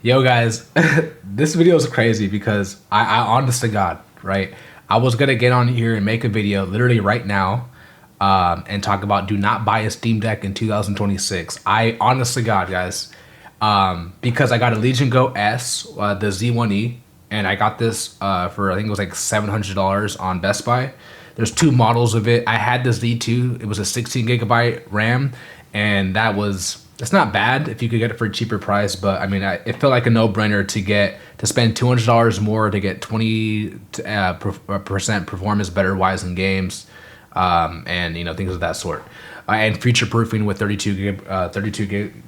Yo guys, this video is crazy because I honest to God, right? I was gonna get on here and make a video literally right now, and talk about do not buy a Steam Deck in 2026. I honest to God, guys, because I got a Legion Go S, the Z1E, and I got this for I think it was like $700 on Best Buy. There's two models of it. I had the Z2. It was a 16 gigabyte RAM, and it's not bad if you could get it for a cheaper price, but I mean, it felt like a no-brainer to spend $200 more to get 20% performance better wise in games, and things of that sort, and future proofing with 32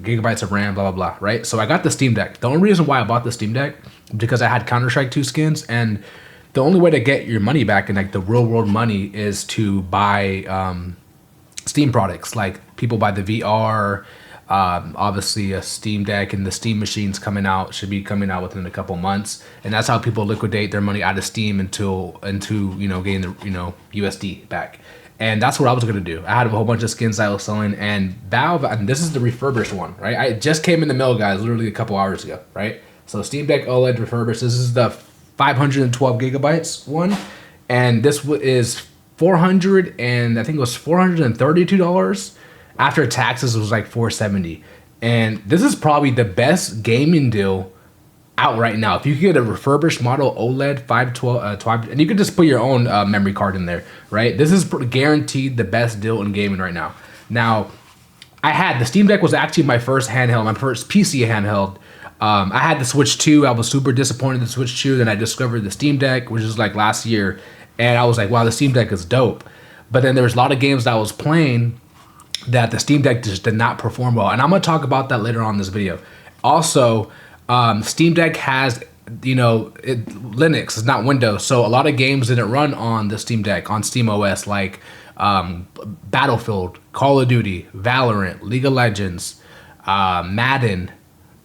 gigabytes of RAM, blah blah blah. Right. So I got the Steam Deck. The only reason why I bought the Steam Deck because I had Counter-Strike 2 skins, and the only way to get your money back and like the real world money is to buy Steam products. Like people buy the VR. Obviously a Steam Deck and the Steam machines should be coming out within a couple months, and that's how people liquidate their money out of Steam into getting the USD back. And that's what I was gonna do. I had a whole bunch of skins I was selling, and Valve, and this is the refurbished one, right? I just came in the mail, guys, literally a couple hours ago, right? So Steam Deck OLED refurbished. This is the 512 gigabytes one, and this is 400, and I think it was $432. After taxes, it was like $470, and this is probably the best gaming deal out right now. If you could get a refurbished model OLED 512, and you could just put your own memory card in there, right? This is guaranteed the best deal in gaming right now. Now, the Steam Deck was actually my first handheld, my first PC handheld. I had the Switch 2. I was super disappointed in the Switch 2. Then I discovered the Steam Deck, which is like last year, and I was like, wow, the Steam Deck is dope. But then there was a lot of games that I was playing that the Steam Deck just did not perform well, and I'm gonna talk about that later on in this video. Also, Steam Deck has Linux, it's not Windows, so a lot of games didn't run on the Steam Deck on Steam OS, like Battlefield, Call of Duty, Valorant, League of Legends, Madden.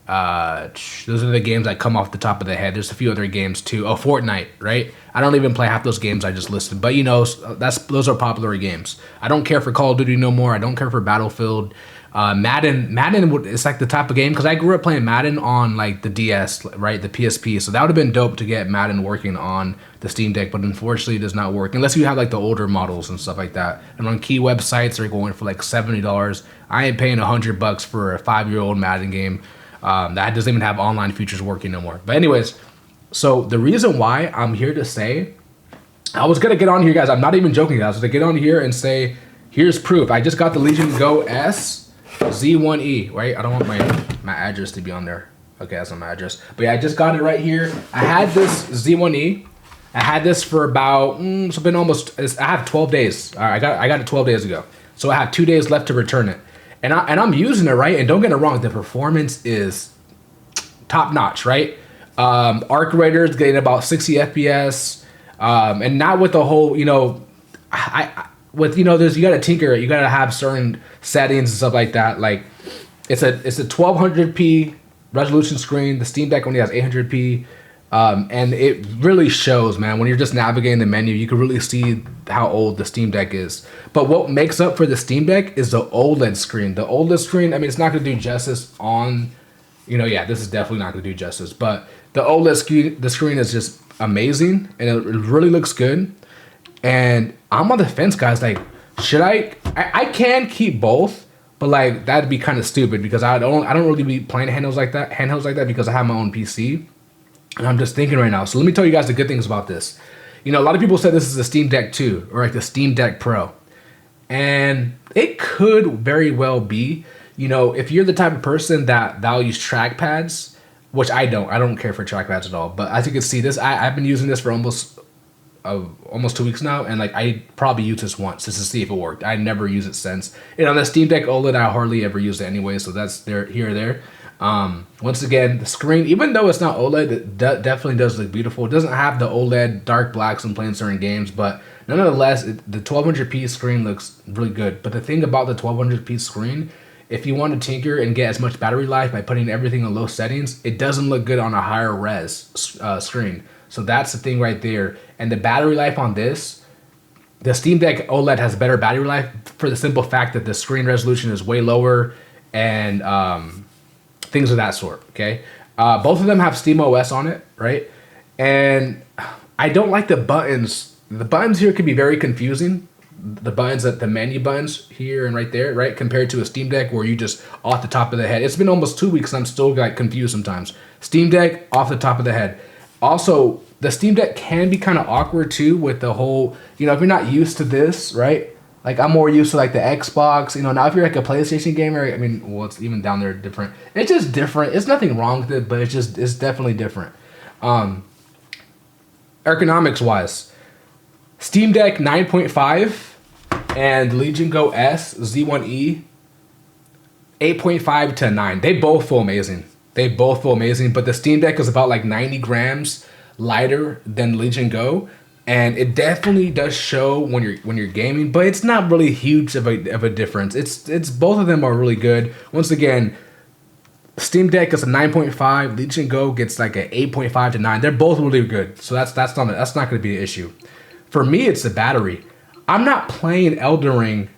Those are the games that come off the top of the head. There's a few other games too. Oh, Fortnite, right? I don't even play half those games I just listed, but those are popular games. I don't care for Call of Duty no more. I don't care for Battlefield. Madden, it's like the type of game, because I grew up playing Madden on like the DS, right, the PSP. So that would have been dope to get Madden working on the Steam Deck, but unfortunately it does not work unless you have like the older models and stuff like that. And on key websites they're going for like $70. I ain't paying $100 for a 5-year-old Madden game. That doesn't even have online features working no more. But anyways, so the reason why I'm here to say, I was gonna get on here, guys. I'm not even joking, guys. I was gonna get on here and say, here's proof. I just got the Legion Go S Z1E, right? I don't want my address to be on there. Okay, that's not my address. But yeah, I just got it right here. I had this Z1E. I had this for about, it's been almost, I have 12 days. I got it 12 days ago. So I have 2 days left to return it. And I'm using it, right? And don't get it wrong, the performance is top notch, right? Arc Raider is getting about 60 FPS, and not with the whole, you gotta tinker it. You gotta have certain settings and stuff like that. Like it's a 1200p resolution screen. The Steam Deck only has 800p. And it really shows, man. When you're just navigating the menu, you can really see how old the Steam Deck is. But what makes up for the Steam Deck is the OLED screen. The OLED screen, I mean, it's not going to do justice on, this is definitely not going to do justice. But the OLED screen is just amazing, and it really looks good. And I'm on the fence, guys. Like, should I can keep both, but like that'd be kind of stupid because I don't really be playing handhelds like that because I have my own PC. And I'm just thinking right now. So let me tell you guys the good things about this. A lot of people said this is a Steam Deck 2 or like the Steam Deck Pro. And it could very well be, if you're the type of person that values trackpads, which I don't care for trackpads at all. But as you can see, I've been using this for almost 2 weeks now, and like I probably used this once just to see if it worked. I never use it since. And on the Steam Deck OLED, I hardly ever use it anyway, so that's there here or there. Once again, the screen, even though it's not OLED, it definitely does look beautiful. It doesn't have the OLED dark blacks when playing certain games, but nonetheless, the 1200p screen looks really good. But the thing about the 1200p screen, if you want to tinker and get as much battery life by putting everything on low settings, it doesn't look good on a higher res screen. So that's the thing right there. And the battery life on this, the Steam Deck OLED has better battery life for the simple fact that the screen resolution is way lower and things of that sort, okay? Both of them have SteamOS on it, right? And I don't like the buttons. The buttons here can be very confusing. The buttons, the menu buttons here and right there, right? Compared to a Steam Deck where you just off the top of the head. It's been almost 2 weeks and I'm still like confused sometimes. Steam Deck off the top of the head. Also, the Steam Deck can be kind of awkward too with the whole, you know, if you're not used to this, right? Like I'm more used to like the Xbox, you know, now if you're like a PlayStation gamer, I mean, well, it's even down there different. It's just different. It's nothing wrong with it, but it's definitely different. Ergonomics wise, Steam Deck 9.5 and Legion Go S Z1E 8.5 to 9. They both feel amazing. But the Steam Deck is about like 90 grams lighter than Legion Go, and it definitely does show when you're gaming, but it's not really huge of a difference. It's both of them are really good. Once again, Steam Deck is a 9.5, Legion Go gets like an 8.5 to 9. They're both really good, so that's not going to be an issue. For me, it's the battery. I'm not playing Elden Ring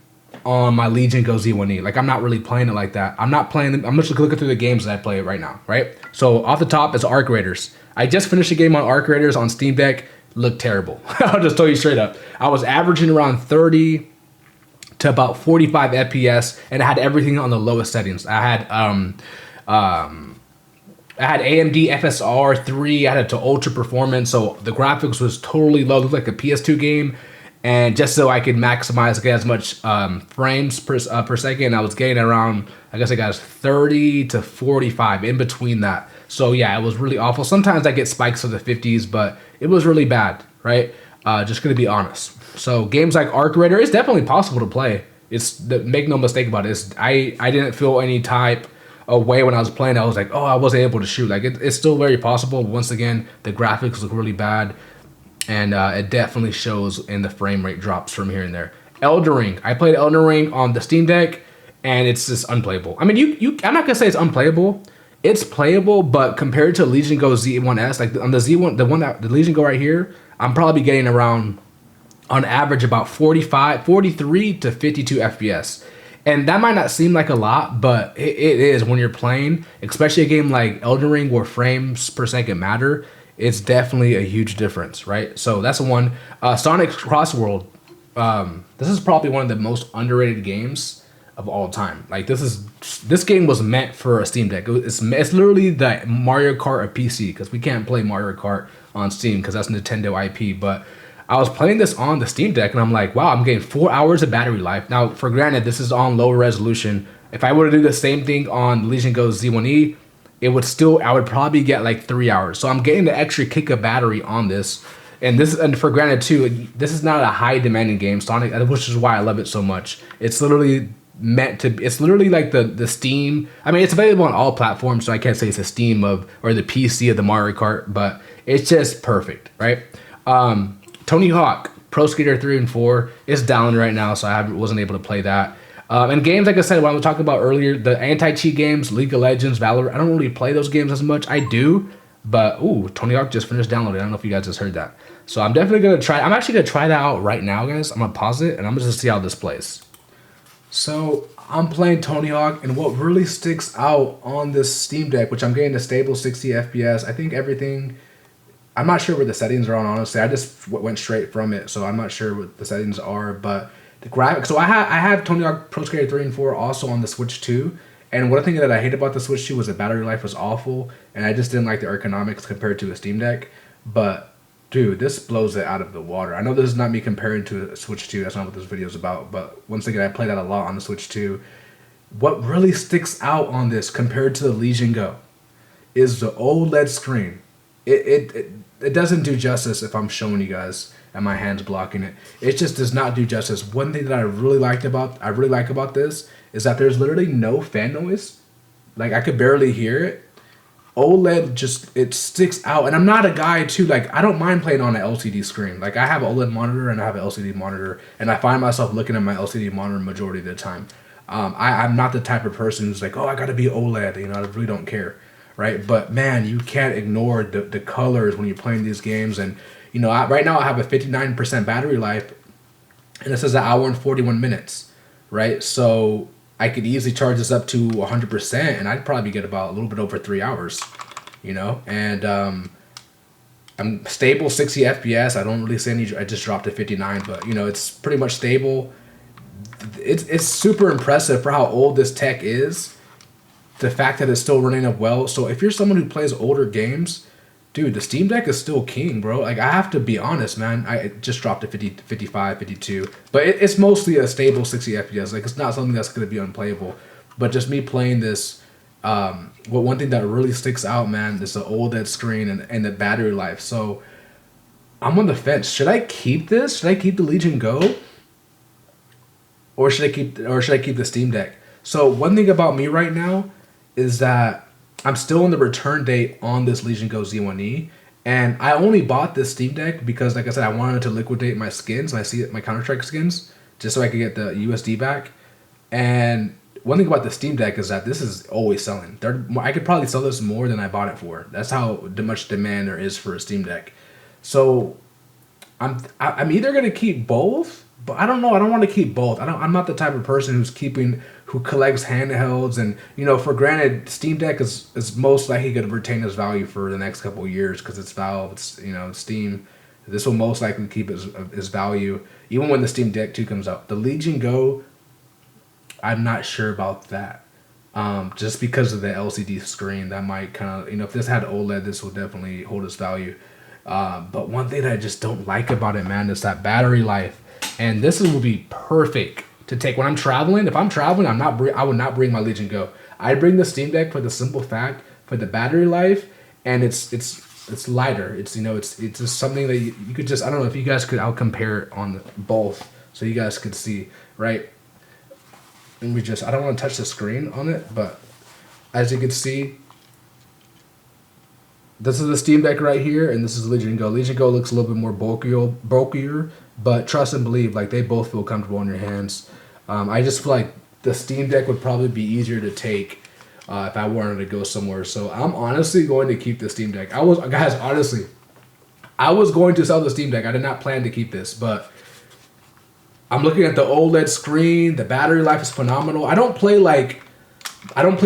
on my Legion Go Z1E. Like, I'm not really playing it like that. I'm just looking through the games that I play right now, right? So off the top is Arc Raiders. I just finished a game on Arc Raiders on Steam Deck. Looked terrible. I'll just tell you straight up. I was averaging around 30 to about 45 FPS, and I had everything on the lowest settings. I had AMD FSR 3. I had it to ultra performance, so the graphics was totally low. It looked like a PS2 game. And just so I could maximize, get as much frames per second, I was getting around, I guess I got 30 to 45 in between that. So yeah, it was really awful. Sometimes I get spikes of the 50s, but it was really bad, right? Just gonna be honest. So games like Arc Raider, it's definitely possible to play. Make no mistake about it. I didn't feel any type of way when I was playing. I was like, oh, I wasn't able to shoot. Like it's still very possible. Once again, the graphics look really bad. And it definitely shows in the frame rate drops from here and there. Elden Ring. I played Elden Ring on the Steam Deck, and it's just unplayable. I mean, I'm not gonna say it's unplayable. It's playable, but compared to Legion Go Z1S, like on the Z1, the Legion Go right here, I'm probably getting around, on average, about 43 to 52 FPS. And that might not seem like a lot, but it is when you're playing, especially a game like Elden Ring where frames per second matter. It's definitely a huge difference, right? So that's the one. Sonic Crossworld. This is probably one of the most underrated games of all time. Like this game was meant for a Steam Deck. It's literally the Mario Kart of PC, because we can't play Mario Kart on Steam because that's Nintendo IP. But I was playing this on the Steam Deck and I'm like, wow, I'm getting 4 hours of battery life. Now, for granted, this is on low resolution. If I were to do the same thing on Legion Go Z1E, I would probably get like 3 hours. So I'm getting the extra kick of battery on this. And for granted too, this is not a high demanding game, Sonic, which is why I love it so much. It's literally like the Steam. I mean, it's available on all platforms, so I can't say it's the Steam or the PC of the Mario Kart, but it's just perfect, right? Tony Hawk, Pro Skater 3 and 4 is down right now, so I wasn't able to play that. And games, like I said, what I was talking about earlier, the anti-cheat games, League of Legends, Valorant, I don't really play those games as much. I do, but Tony Hawk just finished downloading. I don't know if you guys just heard that. So I'm definitely going to try. I'm actually going to try that out right now, guys. I'm going to pause it, and I'm going to see how this plays. So I'm playing Tony Hawk, and what really sticks out on this Steam Deck, which I'm getting a stable 60 FPS, I think everything... I'm not sure where the settings are on, honestly. I just went straight from it, so I'm not sure what the settings are, but... the graphics. So I have Tony Hawk Pro Skater 3 and 4 also on the Switch 2. And one thing that I hate about the Switch 2 was the battery life was awful. And I just didn't like the ergonomics compared to a Steam Deck. But, dude, this blows it out of the water. I know this is not me comparing to a Switch 2. That's not what this video is about. But once again, I played that a lot on the Switch 2. What really sticks out on this compared to the Legion Go is the OLED screen. It doesn't do justice if I'm showing you guys and my hands blocking it. It just does not do justice. One thing that I really like about this is that there's literally no fan noise. Like, I could barely hear it. OLED it sticks out. And I'm not a guy too, like, I don't mind playing on an LCD screen. Like, I have an OLED monitor and I have an LCD monitor, and I find myself looking at my LCD monitor majority of the time. I'm not the type of person who's like, oh, I gotta be OLED, you know, I really don't care, right? But man, you can't ignore the colors when you're playing these games. And you know, right now I have a 59% battery life, and it says an hour and 41 minutes, right? So I could easily charge this up to 100%, and I'd probably get about a little bit over 3 hours. you know, and I'm stable 60 FPS. I don't really see any. I just dropped to 59, but you know, it's pretty much stable. It's super impressive for how old this tech is. The fact that it's still running up well. So if you're someone who plays older games, dude, the Steam Deck is still king, bro. Like, I have to be honest, man. I just dropped to 50, 55, 52. But it's mostly a stable 60 FPS. Like, it's not something that's going to be unplayable. But just me playing this, one thing that really sticks out, man, is the OLED screen and the battery life. So I'm on the fence. Should I keep this? Should I keep the Legion Go? Or should I keep the Steam Deck? So one thing about me right now is that I'm still on the return date on this Legion Go Z1E, and I only bought this Steam Deck because, like I said, I wanted to liquidate my skins, my Counter-Strike skins, just so I could get the USD back. And one thing about the Steam Deck is that this is always selling. I could probably sell this more than I bought it for. That's how much demand there is for a Steam Deck. So I'm either gonna keep both, but I don't know. I don't want to keep both. I'm not the type of person who collects handhelds, and you know, for granted, Steam Deck is most likely going to retain its value for the next couple of years because it's Valve, it's, you know, Steam. This will most likely keep its value even when the Steam Deck 2 comes out. The Legion Go, I'm not sure about that. Just because of the LCD screen, that might kind of, you know, if this had OLED, this would definitely hold its value. But one thing that I just don't like about it, man, is that battery life. And this would be perfect to take when I'm traveling. If I'm traveling, I would not bring my Legion Go. I bring the Steam Deck for the simple fact for the battery life, and it's lighter. It's, you know, it's just something that you could just, I don't know if you guys could. I'll compare it on both so you guys could see, right? And I don't want to touch the screen on it, but as you can see, this is the Steam Deck right here, and this is Legion Go. Legion Go looks a little bit more bulkier, but trust and believe, like, they both feel comfortable in your hands. I just feel like the Steam Deck would probably be easier to take if I wanted to go somewhere. So I'm honestly going to keep the Steam Deck. I was going to sell the Steam Deck. I did not plan to keep this, but I'm looking at the OLED screen. The battery life is phenomenal. I don't play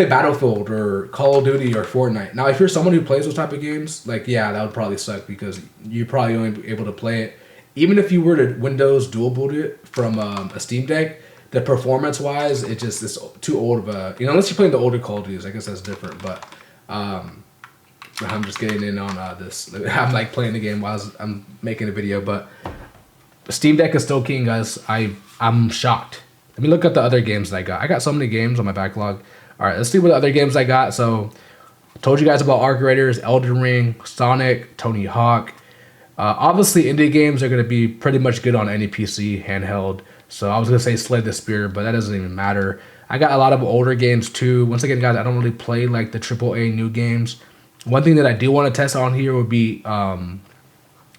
Battlefield or Call of Duty or Fortnite. Now, if you're someone who plays those type of games, like, yeah, that would probably suck because you're probably only be able to play it. Even if you were to Windows dual boot it from a Steam Deck, the performance-wise, it's too old of a... You know, unless you're playing the older Call of Duties, I guess that's different. But I'm just getting in on this. I'm, like, playing the game while I'm making a video. But Steam Deck is still king, guys. I'm shocked. Let me look at the other games that I got. I got so many games on my backlog. All right, let's see what the other games I got. So, I told you guys about Arc Raiders, Elden Ring, Sonic, Tony Hawk. Obviously, indie games are going to be pretty much good on any PC handheld. So I was going to say Slay the Spire, but that doesn't even matter. I got a lot of older games too. Once again, guys, I don't really play like the AAA new games. One thing that I do want to test on here would be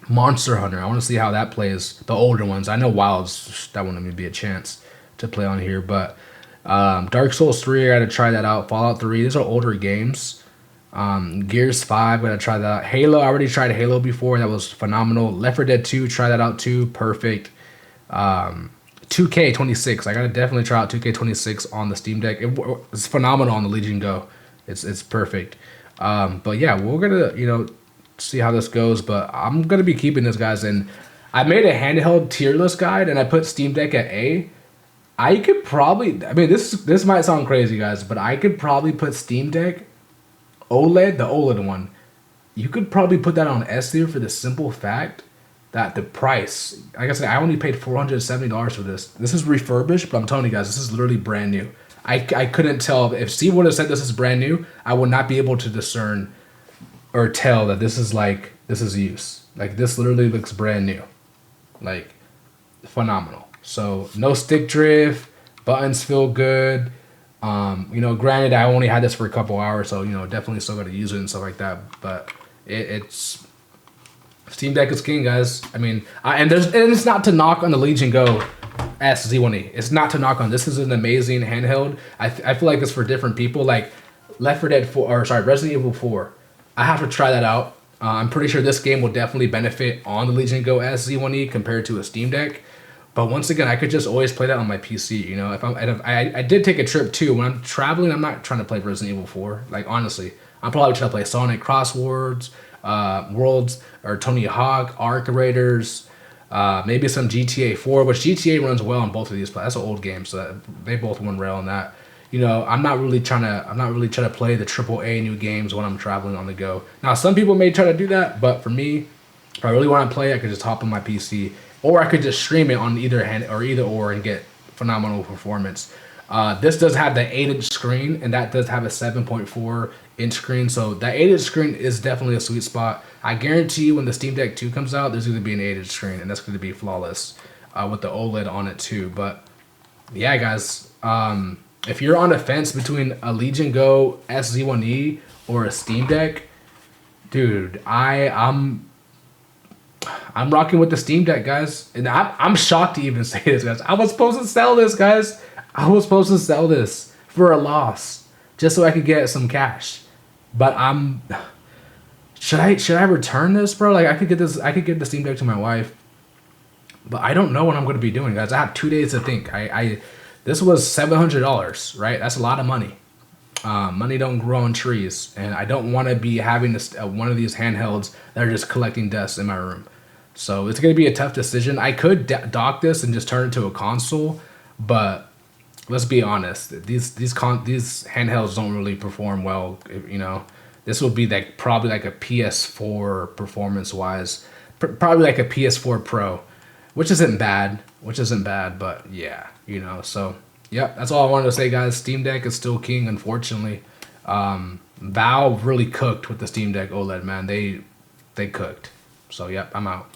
Monster Hunter. I want to see how that plays, the older ones. I know WoW's, that wouldn't even be a chance to play on here. But Dark Souls 3, I got to try that out. Fallout 3, these are older games. Gears 5, gotta try that out. Halo, I already tried Halo before, that was phenomenal. Left 4 Dead 2, try that out too, perfect. 2K26, I gotta definitely try out 2K26 on the Steam Deck. It's phenomenal on the Legion Go. It's perfect. But yeah, we're gonna, you know, see how this goes, but I'm gonna be keeping this, guys. And I made a handheld tier list guide, and I put Steam Deck at A. I could probably, I mean, this might sound crazy, guys, but I could probably put Steam Deck OLED, the OLED one, you could probably put that on S tier for the simple fact that the price, like I said, I only paid $470 for this. This is refurbished, but I'm telling you guys, this is literally brand new. I couldn't tell. If Steve would have said this is brand new, I would not be able to discern or tell that this is use. Like, this literally looks brand new. Like, phenomenal. So, no stick drift, buttons feel good. You know, granted, I only had this for a couple hours, so, you know, definitely still got to use it and stuff like that. But it's Steam Deck is king, guys. I mean, and it's not to knock on the Legion Go S Z1E. It's not to knock on. This is an amazing handheld. I feel like it's for different people. Like Left 4 Dead 4, or sorry, Resident Evil 4. I have to try that out. I'm pretty sure this game will definitely benefit on the Legion Go S Z1E compared to a Steam Deck. But once again, I could just always play that on my PC. You know, I did take a trip too. When I'm traveling, I'm not trying to play Resident Evil 4. Like, honestly, I'm probably trying to play Sonic Crosswords, Worlds, or Tony Hawk, Arc Raiders, maybe some GTA 4, which GTA runs well on both of these. That's an old game, so they both run rail on that. I'm not really trying to play the AAA new games when I'm traveling on the go. Now, some people may try to do that, but for me, if I really want to play, I could just hop on my PC, or I could just stream it on either or and get phenomenal performance. This does have the 8-inch screen, and that does have a 7.4-inch screen. So that 8-inch screen is definitely a sweet spot. I guarantee you when the Steam Deck 2 comes out, there's going to be an 8-inch screen, and that's going to be flawless with the OLED on it too. But yeah, guys, if you're on the fence between a Legion Go SZ1E or a Steam Deck, dude, I'm rocking with the Steam Deck, guys. And I'm shocked to even say this, guys. I was supposed to sell this, guys. I was supposed to sell this for a loss just so I could get some cash. But should I return this, bro? Like, I could give the Steam Deck to my wife. But I don't know what I'm going to be doing, guys. I have 2 days to think. This was $700, right? That's a lot of money. Money don't grow on trees, and I don't want to be having one of these handhelds that are just collecting dust in my room. So it's going to be a tough decision. I could dock this and just turn it to a console, but let's be honest. These handhelds don't really perform well. This will be probably like a PS4 performance wise, probably like a PS4 Pro, which isn't bad. But yeah, So yeah, that's all I wanted to say, guys. Steam Deck is still king, unfortunately. Valve really cooked with the Steam Deck OLED, man. They cooked. So yep, I'm out.